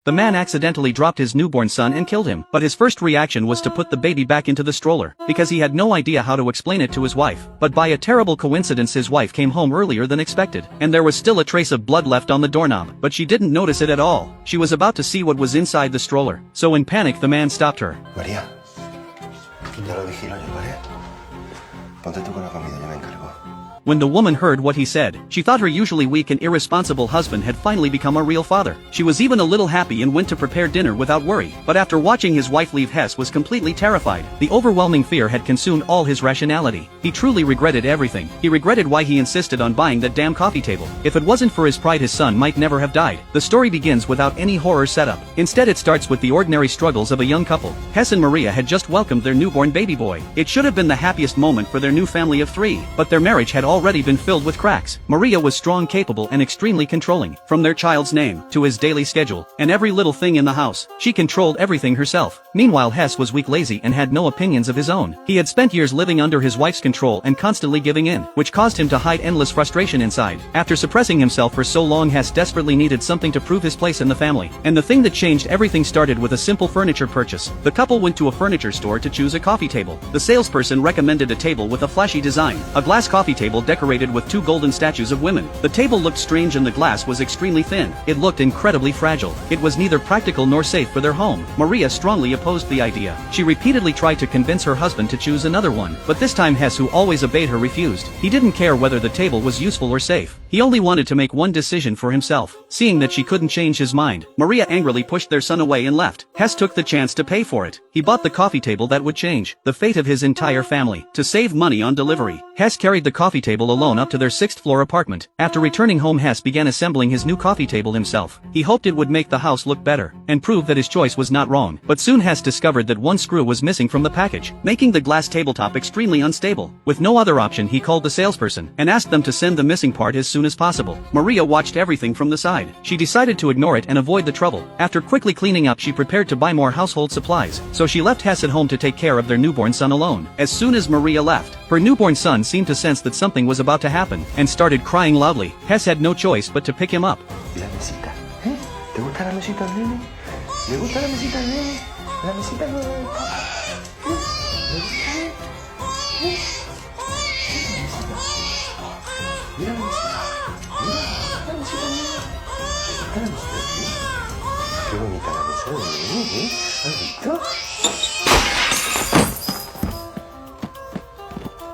The man accidentally dropped his newborn son and killed him, but his first reaction was to put the baby back into the stroller, because he had no idea how to explain it to his wife. But by a terrible coincidence his wife came home earlier than expected, and there was still a trace of blood left on the doorknob, but she didn't notice it at all. She was about to see what was inside the stroller, so in panic the man stopped her. María, ya lo vigilo yo, ¿vale? Ponte tú con la comida, yo me encargo. When the woman heard what he said, she thought her usually weak and irresponsible husband had finally become a real father. She was even a little happy and went to prepare dinner without worry, but after watching his wife leave, Hess was completely terrified. The overwhelming fear had consumed all his rationality. He truly regretted everything. He regretted why he insisted on buying that damn coffee table. If it wasn't for his pride, his son might never have died. The story begins without any horror setup. Instead, it starts with the ordinary struggles of a young couple. Hess and Maria had just welcomed their newborn baby boy. It should have been the happiest moment for their new family of 3, but their marriage had already been filled with cracks. Maria was strong, capable, and extremely controlling. From their child's name, to his daily schedule, and every little thing in the house, she controlled everything herself. Meanwhile, Hess was weak, lazy, and had no opinions of his own. He had spent years living under his wife's control and constantly giving in, which caused him to hide endless frustration inside. After suppressing himself for so long, Hess desperately needed something to prove his place in the family. And the thing that changed everything started with a simple furniture purchase. The couple went to a furniture store to choose a coffee table. The salesperson recommended a table with a flashy design, a glass coffee table decorated with 2 golden statues of women. The table looked strange and the glass was extremely thin. It looked incredibly fragile. It was neither practical nor safe for their home. Maria strongly opposed the idea. She repeatedly tried to convince her husband to choose another one, but this time Hess, who always obeyed her, refused. He didn't care whether the table was useful or safe. He only wanted to make one decision for himself. Seeing that she couldn't change his mind, Maria angrily pushed their son away and left. Hess took the chance to pay for it. He bought the coffee table that would change the fate of his entire family. To save money on delivery, Hess carried the coffee table alone up to their 6th-floor apartment. After returning home, Hess began assembling his new coffee table himself. He hoped it would make the house look better, and prove that his choice was not wrong. But soon Hess discovered that one screw was missing from the package, making the glass tabletop extremely unstable. With no other option, he called the salesperson, and asked them to send the missing part as soon as possible. Maria watched everything from the side. She decided to ignore it and avoid the trouble. After quickly cleaning up, she prepared to buy more household supplies, so she left Hess at home to take care of their newborn son alone. As soon as Maria left, her newborn son seemed to sense that something was about to happen, and started crying loudly. Hess had no choice but to pick him up. La mesita, ¿eh? ¿Te gusta la mesita al nene? ¿Le gusta la mesita al nene? La mesita no la gusta. ¿Le gusta? ¿Eh? Mira la mesita. Mira la mesita al nene. ¿Está la mesita al nene? Qué bonita la mesa del nene, ¿eh? ¿Has visto?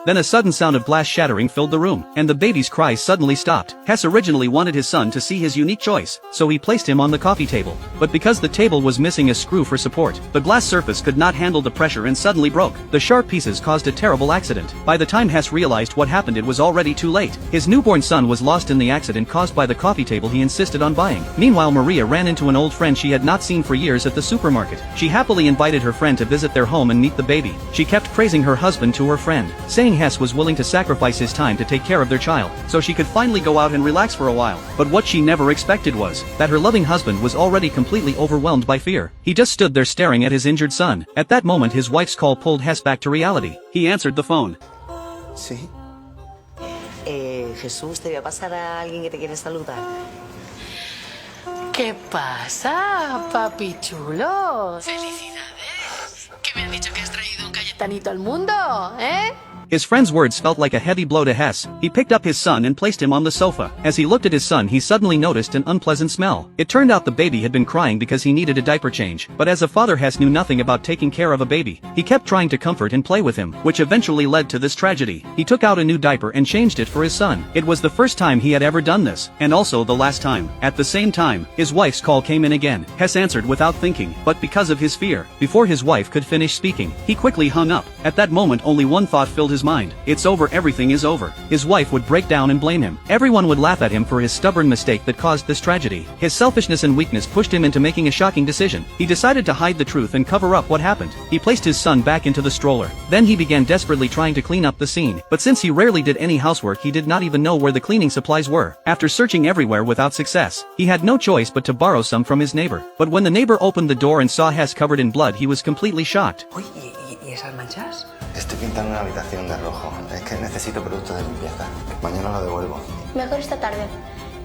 Then a sudden sound of glass shattering filled the room, and the baby's cries suddenly stopped. Hess originally wanted his son to see his unique choice, so he placed him on the coffee table. But because the table was missing a screw for support, the glass surface could not handle the pressure and suddenly broke. The sharp pieces caused a terrible accident. By the time Hess realized what happened, it was already too late. His newborn son was lost in the accident caused by the coffee table he insisted on buying. Meanwhile, Maria ran into an old friend she had not seen for years at the supermarket. She happily invited her friend to visit their home and meet the baby. She kept praising her husband to her friend, saying Hess was willing to sacrifice his time to take care of their child, so she could finally go out and relax for a while. But what she never expected was that her loving husband was already completely overwhelmed by fear. He just stood there staring at his injured son. At that moment, his wife's call pulled Hess back to reality. He answered the phone. Sí. Jesús, te voy a pasar a alguien que te quiere saludar. ¿Qué pasa, papi chulo? ¡Felicidades! ¿Qué me han dicho que has traído un Cayetanito al mundo, eh? His friend's words felt like a heavy blow to Hess. He picked up his son and placed him on the sofa. As he looked at his son, he suddenly noticed an unpleasant smell. It turned out the baby had been crying because he needed a diaper change. But as a father, Hess knew nothing about taking care of a baby. He kept trying to comfort and play with him, which eventually led to this tragedy. He took out a new diaper and changed it for his son. It was the first time he had ever done this, and also the last time. At the same time, his wife's call came in again. Hess answered without thinking, but because of his fear, before his wife could finish speaking, he quickly hung up. At that moment, only one thought filled his mind. It's over, everything is over. His wife would break down and blame him. Everyone would laugh at him for his stubborn mistake that caused this tragedy. His selfishness and weakness pushed him into making a shocking decision. He decided to hide the truth and cover up what happened. He placed his son back into the stroller. Then he began desperately trying to clean up the scene. But since he rarely did any housework, he did not even know where the cleaning supplies were. After searching everywhere without success, he had no choice but to borrow some from his neighbor. But when the neighbor opened the door and saw Hess covered in blood, he was completely shocked. Uy, ¿y esas manchas? Estoy pintando una habitación de rojo. Es que necesito producto de limpieza. Mañana lo devuelvo. Mejor esta tarde.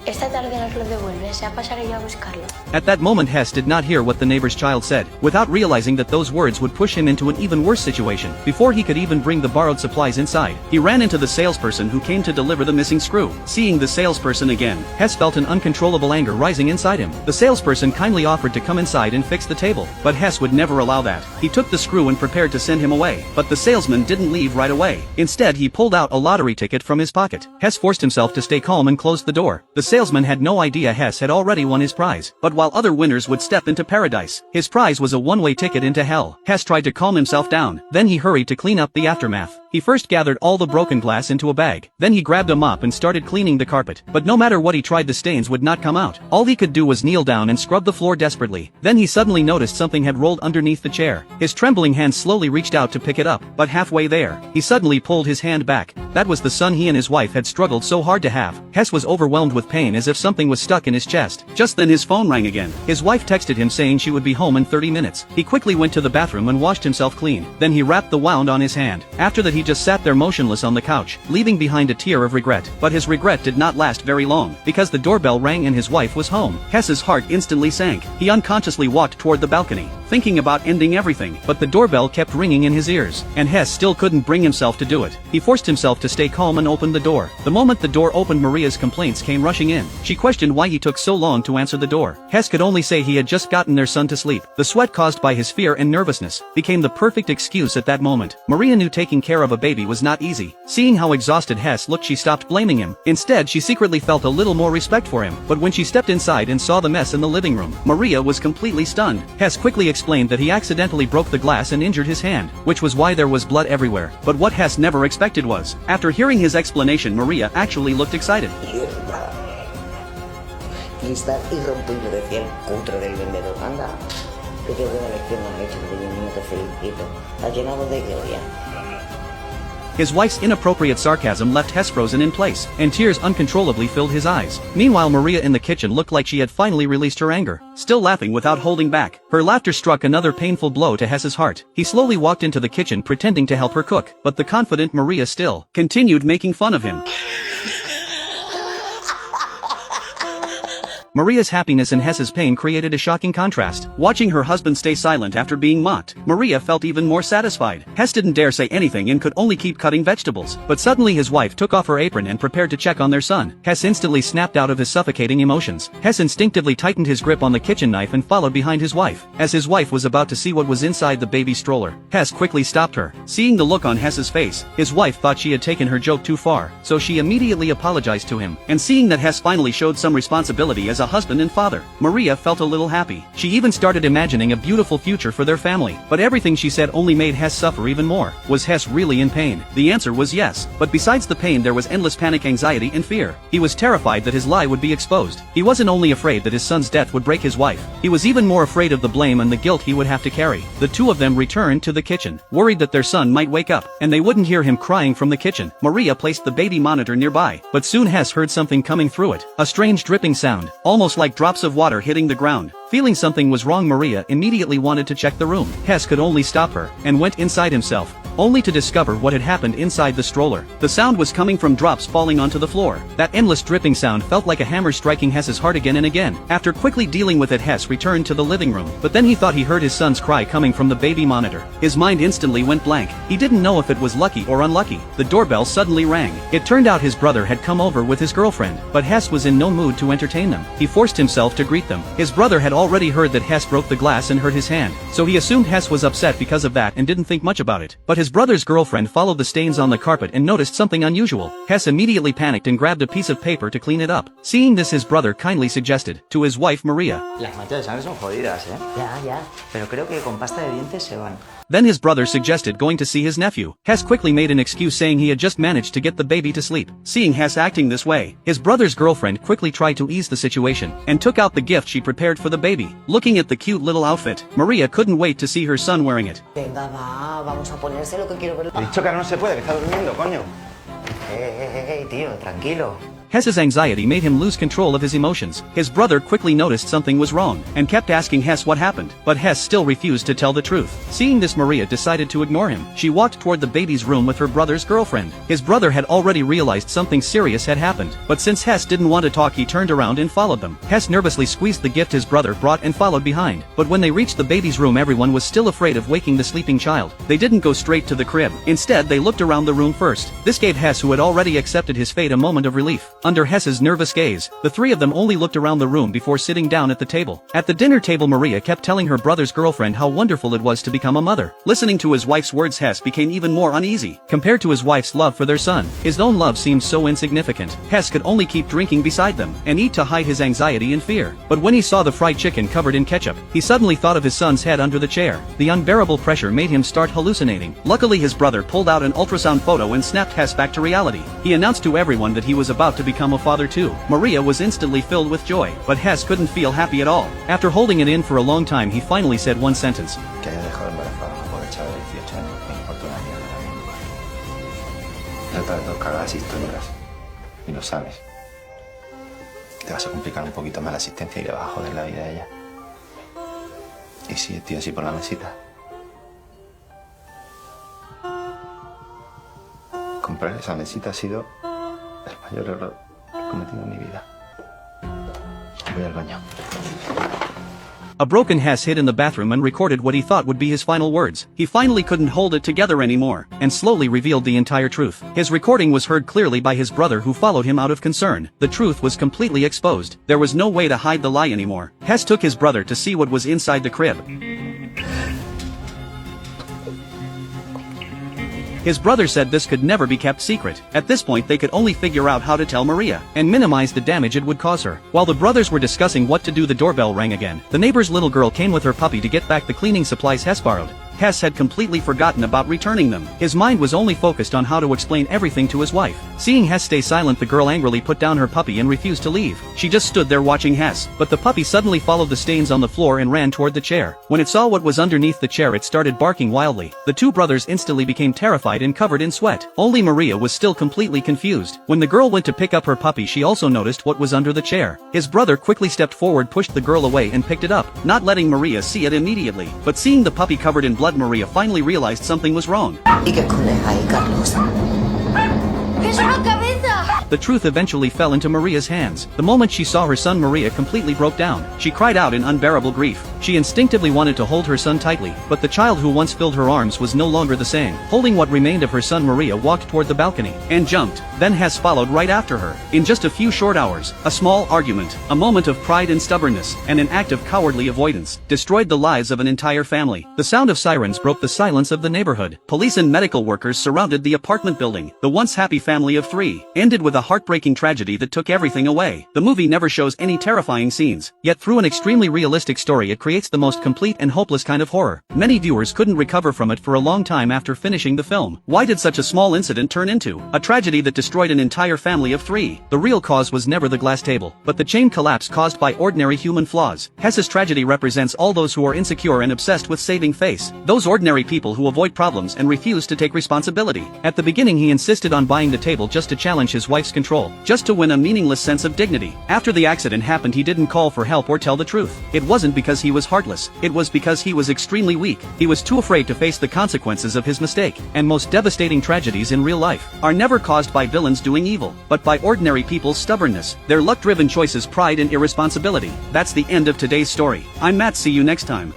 Esta tarde nos lo devuelves, ya pasaré yo a buscarlo. At that moment Hess did not hear what the neighbor's child said, without realizing that those words would push him into an even worse situation. Before he could even bring the borrowed supplies inside, he ran into the salesperson who came to deliver the missing screw. Seeing the salesperson again, Hess felt an uncontrollable anger rising inside him. The salesperson kindly offered to come inside and fix the table, but Hess would never allow that. He took the screw and prepared to send him away, but the salesman didn't leave right away. Instead, he pulled out a lottery ticket from his pocket. Hess forced himself to stay calm and closed the door. The salesman had no idea Hess had already won his prize, but while other winners would step into paradise, his prize was a one-way ticket into hell. Hess tried to calm himself down, then he hurried to clean up the aftermath. He first gathered all the broken glass into a bag, then he grabbed a mop and started cleaning the carpet, but no matter what he tried the stains would not come out. All he could do was kneel down and scrub the floor desperately. Then he suddenly noticed something had rolled underneath the chair. His trembling hand slowly reached out to pick it up, but halfway there, he suddenly pulled his hand back. That was the son he and his wife had struggled so hard to have. Hess was overwhelmed with pain as if something was stuck in his chest. Just then his phone rang again. His wife texted him saying she would be home in 30 minutes. He quickly went to the bathroom and washed himself clean. Then he wrapped the wound on his hand. After that he just sat there motionless on the couch, leaving behind a tear of regret. But his regret did not last very long, because the doorbell rang and his wife was home. Hess's heart instantly sank. He unconsciously walked toward the balcony, thinking about ending everything, but the doorbell kept ringing in his ears, and Hess still couldn't bring himself to do it. He forced himself to stay calm and opened the door. The moment the door opened, Maria's complaints came rushing in. She questioned why he took so long to answer the door. Hess could only say he had just gotten their son to sleep. The sweat caused by his fear and nervousness became the perfect excuse at that moment. Maria knew taking care of a baby was not easy. Seeing how exhausted Hess looked, she stopped blaming him. Instead, she secretly felt a little more respect for him. But when she stepped inside and saw the mess in the living room, Maria was completely stunned. Hess quickly explained that he accidentally broke the glass and injured his hand, which was why there was blood everywhere. But what Hess never expected was, after hearing his explanation, Maria actually looked excited. Cristal irrompible, decía el cutre del vendedor. Anda, que qué buena lección has hecho, mi niño, te felicito. Has llenado de gloria. His wife's inappropriate sarcasm left Hess frozen in place, and tears uncontrollably filled his eyes. Meanwhile, Maria in the kitchen looked like she had finally released her anger, still laughing without holding back. Her laughter struck another painful blow to Hess's heart. He slowly walked into the kitchen pretending to help her cook, but the confident Maria still continued making fun of him. Maria's happiness and Hess's pain created a shocking contrast. Watching her husband stay silent after being mocked, Maria felt even more satisfied. Hess didn't dare say anything and could only keep cutting vegetables. But suddenly his wife took off her apron and prepared to check on their son. Hess instantly snapped out of his suffocating emotions. Hess instinctively tightened his grip on the kitchen knife and followed behind his wife. As his wife was about to see what was inside the baby stroller, Hess quickly stopped her. Seeing the look on Hess's face, his wife thought she had taken her joke too far, so she immediately apologized to him. And seeing that Hess finally showed some responsibility as a husband and father, Maria felt a little happy. She even started imagining a beautiful future for their family. But everything she said only made Hess suffer even more. Was Hess really in pain? The answer was yes. But besides the pain, there was endless panic, anxiety, and fear. He was terrified that his lie would be exposed. He wasn't only afraid that his son's death would break his wife, he was even more afraid of the blame and the guilt he would have to carry. The two of them returned to the kitchen, worried that their son might wake up, and they wouldn't hear him crying from the kitchen. Maria placed the baby monitor nearby, but soon Hess heard something coming through it. A strange dripping sound, almost like drops of water hitting the ground. Feeling something was wrong, Maria immediately wanted to check the room. Hess could only stop her, and went inside himself, only to discover what had happened inside the stroller. The sound was coming from drops falling onto the floor. That endless dripping sound felt like a hammer striking Hess's heart again and again. After quickly dealing with it, Hess returned to the living room, but then he thought he heard his son's cry coming from the baby monitor. His mind instantly went blank. He didn't know if it was lucky or unlucky. The doorbell suddenly rang. It turned out his brother had come over with his girlfriend, but Hess was in no mood to entertain them. He forced himself to greet them. His brother had already heard that Hess broke the glass and hurt his hand, so he assumed Hess was upset because of that and didn't think much about it. But his brother's girlfriend followed the stains on the carpet and noticed something unusual. Hess immediately panicked and grabbed a piece of paper to clean it up. Seeing this, his brother kindly suggested to his wife Maria. Las manchas de sangre son jodidas, ¿eh? Ya. Pero creo que con pasta de dientes se van. Then his brother suggested going to see his nephew. Hess quickly made an excuse saying he had just managed to get the baby to sleep. Seeing Hess acting this way, his brother's girlfriend quickly tried to ease the situation, and took out the gift she prepared for the baby. Looking at the cute little outfit, Maria couldn't wait to see her son wearing it. Venga, va, vamos a ponérselo que quiero verlo. He dicho que no se puede, que está durmiendo, coño. Tío, tranquilo. Hess's anxiety made him lose control of his emotions. His brother quickly noticed something was wrong, and kept asking Hess what happened, but Hess still refused to tell the truth. Seeing this, Maria decided to ignore him. She walked toward the baby's room with her brother's girlfriend. His brother had already realized something serious had happened, but since Hess didn't want to talk, he turned around and followed them. Hess nervously squeezed the gift his brother brought and followed behind, but when they reached the baby's room, everyone was still afraid of waking the sleeping child. They didn't go straight to the crib. Instead, they looked around the room first. This gave Hess, who had already accepted his fate, a moment of relief. Under Hess's nervous gaze, the three of them only looked around the room before sitting down at the table. At the dinner table, Maria kept telling her brother's girlfriend how wonderful it was to become a mother. Listening to his wife's words, Hess became even more uneasy. Compared to his wife's love for their son, his own love seemed so insignificant. Hess could only keep drinking beside them and eat to hide his anxiety and fear. But when he saw the fried chicken covered in ketchup, he suddenly thought of his son's head under the chair. The unbearable pressure made him start hallucinating. Luckily, his brother pulled out an ultrasound photo and snapped Hess back to reality. He announced to everyone that he was about to become a father too. Maria was instantly filled with joy, but Hess couldn't feel happy at all. After holding it in for a long time, he finally said one sentence. Que haya dejado embarazada a una pobre chavala de 18 años me importa una mierda la vida nunca. Trata de tocar las historias y lo sabes. Te vas a complicar un poquito más la asistencia y le vas a joder la vida a ella. Y si tío así por la mesita. Comprar esa mesita ha sido el mayor error que he cometido en mi vida. Voy al baño. A broken Hess hid in the bathroom and recorded what he thought would be his final words. He finally couldn't hold it together anymore, and slowly revealed the entire truth. His recording was heard clearly by his brother, who followed him out of concern. The truth was completely exposed. There was no way to hide the lie anymore. Hess took his brother to see what was inside the crib. His brother said this could never be kept secret. At this point, they could only figure out how to tell Maria, and minimize the damage it would cause her. While the brothers were discussing what to do, the doorbell rang again. The neighbor's little girl came with her puppy to get back the cleaning supplies Hess borrowed. Hess had completely forgotten about returning them. His mind was only focused on how to explain everything to his wife. Seeing Hess stay silent, the girl angrily put down her puppy and refused to leave. She just stood there watching Hess, but the puppy suddenly followed the stains on the floor and ran toward the chair. When it saw what was underneath the chair, it started barking wildly. The two brothers instantly became terrified and covered in sweat. Only Maria was still completely confused. When the girl went to pick up her puppy, she also noticed what was under the chair. His brother quickly stepped forward, pushed the girl away and picked it up, not letting Maria see it immediately. But seeing the puppy covered in blood, Maria finally realized something was wrong. ¿Y qué escondes ahí, Carlos? ¡Es una cabeza! The truth eventually fell into Maria's hands. The moment she saw her son, Maria completely broke down. She cried out in unbearable grief. She instinctively wanted to hold her son tightly, but the child who once filled her arms was no longer the same. Holding what remained of her son, Maria walked toward the balcony and jumped. Then Hess followed right after her. In just a few short hours, a small argument, a moment of pride and stubbornness, and an act of cowardly avoidance destroyed the lives of an entire family. The sound of sirens broke the silence of the neighborhood. Police and medical workers surrounded the apartment building. The once happy family of three ended with a heartbreaking tragedy that took everything away. The movie never shows any terrifying scenes, yet through an extremely realistic story, it creates the most complete and hopeless kind of horror. Many viewers couldn't recover from it for a long time after finishing the film. Why did such a small incident turn into a tragedy that destroyed an entire family of three? The real cause was never the glass table, but the chain collapse caused by ordinary human flaws. Hess's tragedy represents all those who are insecure and obsessed with saving face. Those ordinary people who avoid problems and refuse to take responsibility. At the beginning, he insisted on buying the table just to challenge his wife's control, just to win a meaningless sense of dignity. After the accident happened, he didn't call for help or tell the truth. It wasn't because he was heartless, it was because he was extremely weak. He was too afraid to face the consequences of his mistake. And most devastating tragedies in real life are never caused by villains doing evil, but by ordinary people's stubbornness, their luck-driven choices, pride and irresponsibility. That's the end of today's story. I'm Matt, see you next time.